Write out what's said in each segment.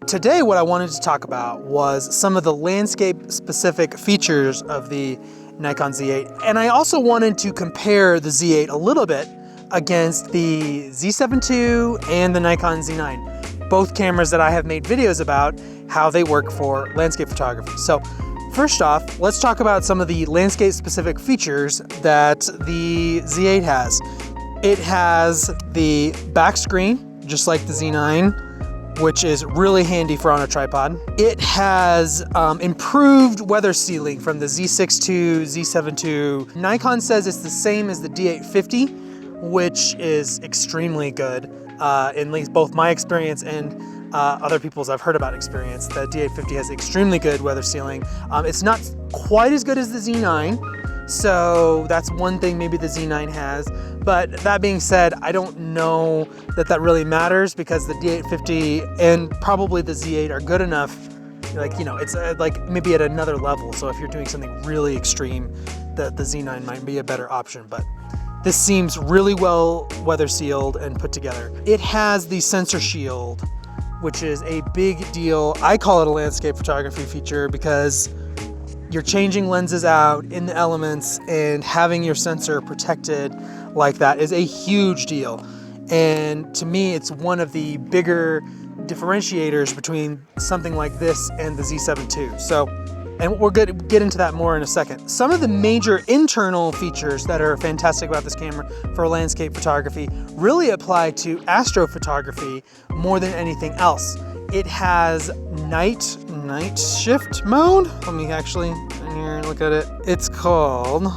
today what I wanted to talk about was some of the landscape specific features of the Nikon Z8. And I also wanted to compare the Z8 a little bit against the Z7II and the Nikon Z9, both cameras that I have made videos about how they work for landscape photography. So first off, let's talk about some of the landscape specific features that the Z8 has. It has the back screen, just like the Z9, which is really handy for on a tripod. It has improved weather sealing from the Z6II, Z7II. Nikon says it's the same as the D850, which is extremely good, in at least both my experience and other people's I've heard about experience. The D850 has extremely good weather sealing. It's not quite as good as the Z9, so that's one thing maybe the Z9 has. But that being said, I don't know that that really matters because the D850 and probably the Z8 are good enough. Like, you know, it's like maybe at another level. So if you're doing something really extreme, the Z9 might be a better option. But this seems really well weather sealed and put together. It has the sensor shield, which is a big deal. I call it a landscape photography feature because you're changing lenses out in the elements, and having your sensor protected like that is a huge deal. And to me, it's one of the bigger differentiators between something like this and the Z7II. So, and we're going to get into that more in a second. Some of the major internal features that are fantastic about this camera for landscape photography really apply to astrophotography more than anything else. It has night shift mode. Let me actually in here look at it. It's called,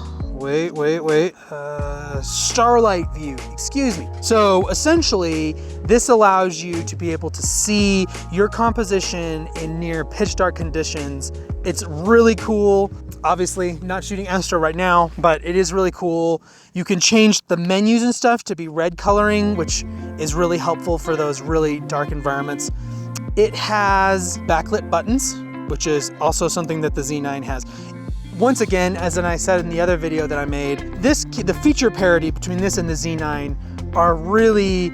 starlight view, excuse me. So essentially, this allows you to be able to see your composition in near pitch dark conditions. It's really cool. Obviously not shooting astro right now, but it is really cool. You can change the menus and stuff to be red coloring, which is really helpful for those really dark environments. It has backlit buttons, which is also something that the Z9 has. Once again, as I said in the other video that I made, the feature parity between this and the Z9 are really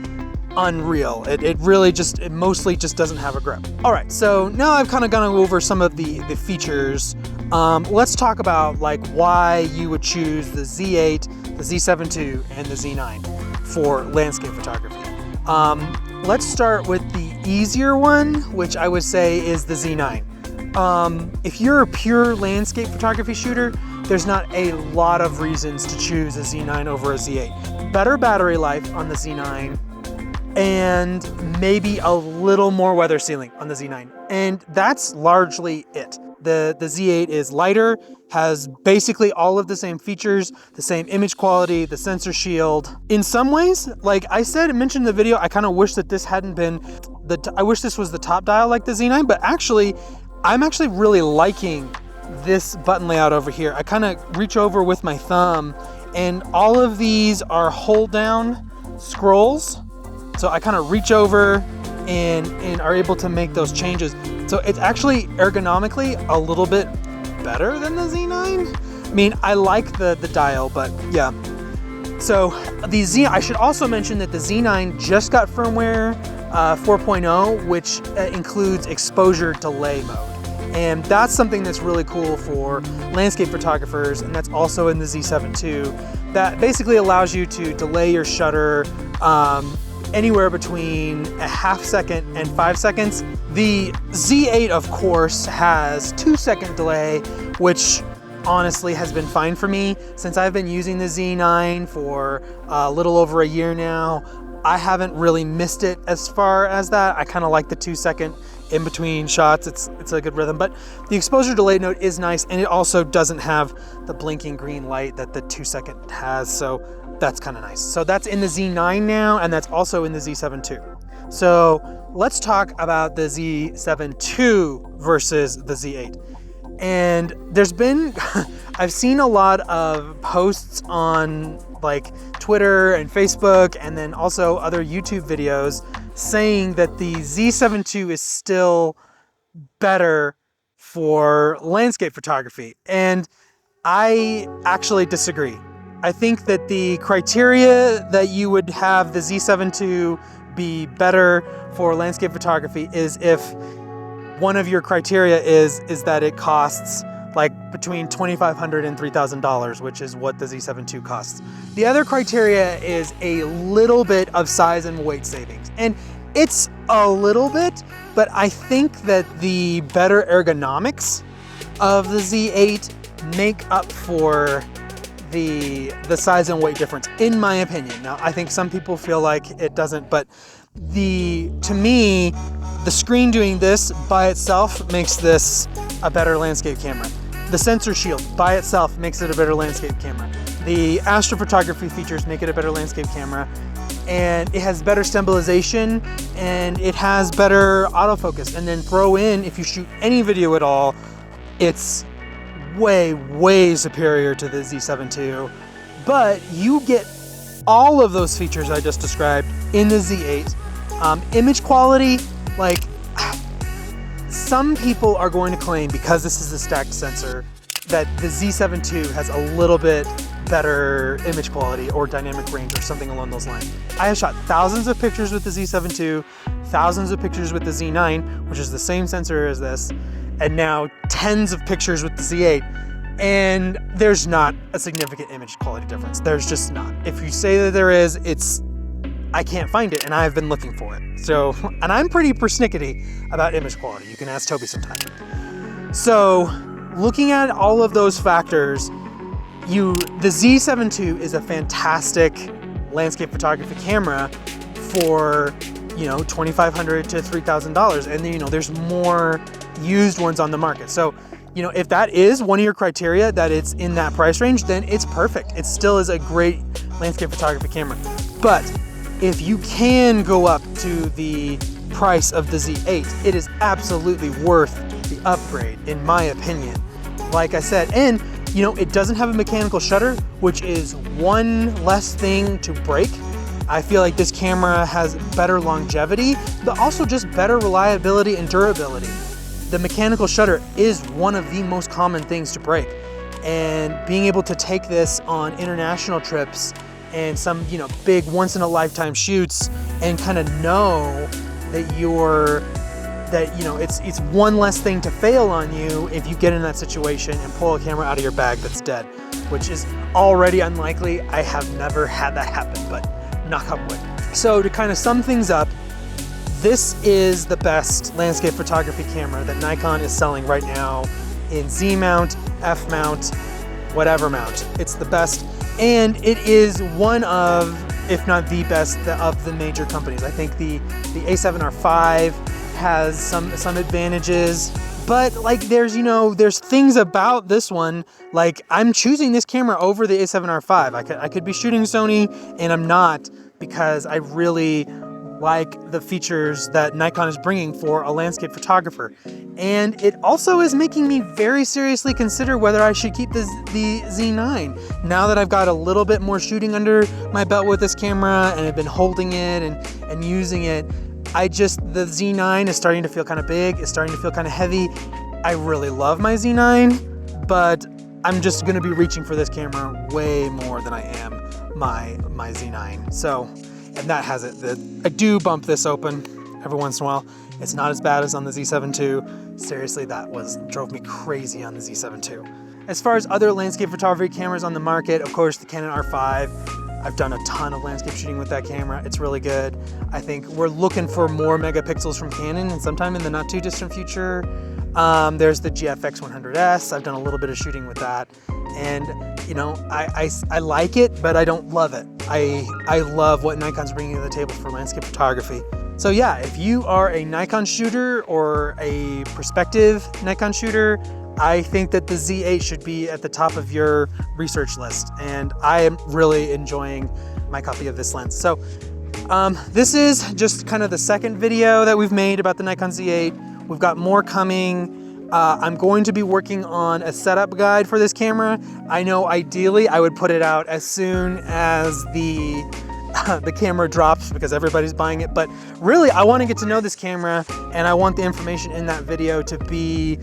unreal. It mostly just doesn't have a grip. All right, so now I've kind of gone over some of the features. Let's talk about like why you would choose the Z8, the Z7II, and the Z9 for landscape photography. Let's start with the easier one, which I would say is the Z9. If you're a pure landscape photography shooter, there's not a lot of reasons to choose a Z9 over a Z8. Better battery life on the Z9, and maybe a little more weather sealing on the Z9. And that's largely it. The Z8 is lighter, has basically all of the same features, the same image quality, the sensor shield. In some ways, like I mentioned in the video, I kind of wish that this hadn't been, I wish this was the top dial like the Z9, but actually, I'm actually really liking this button layout over here. I kind of reach over with my thumb, and all of these are hold down scrolls. So I kind of reach over and are able to make those changes. So it's actually ergonomically a little bit better than the Z9. I mean, I like the dial, but yeah. So I should also mention that the Z9 just got firmware 4.0, which includes exposure delay mode. And that's something that's really cool for landscape photographers, and that's also in the Z7II. That basically allows you to delay your shutter anywhere between a half second and 5 seconds. The Z8, of course, has 2-second delay, which honestly has been fine for me since I've been using the Z9 for a little over a year now. I haven't really missed it as far as that. I kind of like the 2-second in between shots. It's a good rhythm, but the exposure delay mode is nice, and it also doesn't have the blinking green light that the 2-second has, so that's kind of nice. So that's in the Z9 now, and that's also in the Z7II. So let's talk about the Z7II versus the Z8. And there's been, I've seen a lot of posts on like Twitter and Facebook, and then also other YouTube videos saying that the Z7II is still better for landscape photography. And I actually disagree. I think that the criteria that you would have the Z7II be better for landscape photography is if one of your criteria is that it costs like between $2,500 and $3,000, which is what the Z7II costs. The other criteria is a little bit of size and weight savings. And it's a little bit, but I think that the better ergonomics of the Z8 make up for the size and weight difference, in my opinion. Now, I think some people feel like it doesn't, but to me, the screen doing this by itself makes this a better landscape camera. The sensor shield by itself makes it a better landscape camera. The astrophotography features make it a better landscape camera, and it has better stabilization and it has better autofocus. And then throw in, if you shoot any video at all, it's way, way superior to the Z7II, but you get all of those features I just described in the Z8. Image quality, like, some people are going to claim, because this is a stacked sensor, that the Z7II has a little bit better image quality or dynamic range or something along those lines. I have shot thousands of pictures with the Z7II, thousands of pictures with the Z9, which is the same sensor as this, and now tens of pictures with the Z8, and there's not a significant image quality difference. There's just not. If you say that there is, I can't find it, and I've been looking for it. So, and I'm pretty persnickety about image quality. You can ask Toby sometime. So, looking at all of those factors, the Z7II is a fantastic landscape photography camera for, $2,500 to $3,000, and there's more used ones on the market. So, if that is one of your criteria, that it's in that price range, then it's perfect. It still is a great landscape photography camera. But if you can go up to the price of the Z8, it is absolutely worth the upgrade, in my opinion. Like I said, and it doesn't have a mechanical shutter, which is one less thing to break. I feel like this camera has better longevity, but also just better reliability and durability. The mechanical shutter is one of the most common things to break, and being able to take this on international trips and some big once-in-a-lifetime shoots, and kind of know that it's one less thing to fail on you if you get in that situation and pull a camera out of your bag that's dead, which is already unlikely. I have never had that happen, but knock on wood. So to kind of sum things up, this is the best landscape photography camera that Nikon is selling right now in Z mount, F mount, whatever mount. It's the best. And it is one of, if not the best, of the major companies. I think the A7R5 has some advantages, but like there's things about this one, like I'm choosing this camera over the A7R5. I could be shooting Sony, and I'm not, because I really like the features that Nikon is bringing for a landscape photographer. And it also is making me very seriously consider whether I should keep the Z9. Now that I've got a little bit more shooting under my belt with this camera, and I've been holding it and using it, the Z9 is starting to feel kind of big, it's starting to feel kind of heavy. I really love my Z9, but I'm just gonna be reaching for this camera way more than I am my Z9. So, and that has it. I do bump this open every once in a while. It's not as bad as on the Z7II. Seriously, that drove me crazy on the Z7II. As far as other landscape photography cameras on the market, of course, the Canon R5. I've done a ton of landscape shooting with that camera. It's really good. I think we're looking for more megapixels from Canon, and sometime in the not too distant future. There's the GFX 100S. I've done a little bit of shooting with that. And I like it, but I don't love it. I love what Nikon's bringing to the table for landscape photography. So yeah, if you are a Nikon shooter or a prospective Nikon shooter, I think that the Z8 should be at the top of your research list. And I am really enjoying my copy of this lens. So this is just kind of the second video that we've made about the Nikon Z8. We've got more coming. I'm going to be working on a setup guide for this camera. I know ideally I would put it out as soon as the camera drops, because everybody's buying it, but really I want to get to know this camera, and I want the information in that video to be,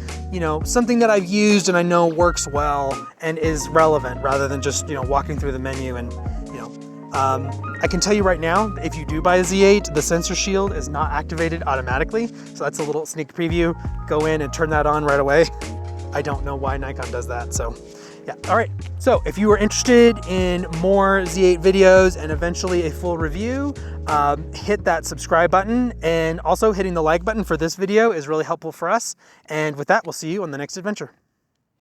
something that I've used and I know works well and is relevant, rather than just, walking through the menu and, I can tell you right now, if you do buy a Z8, the sensor shield is not activated automatically. So that's a little sneak preview. Go in and turn that on right away. I don't know why Nikon does that, so yeah. All right, so if you are interested in more Z8 videos and eventually a full review, hit that subscribe button, and also hitting the like button for this video is really helpful for us. And with that, we'll see you on the next adventure.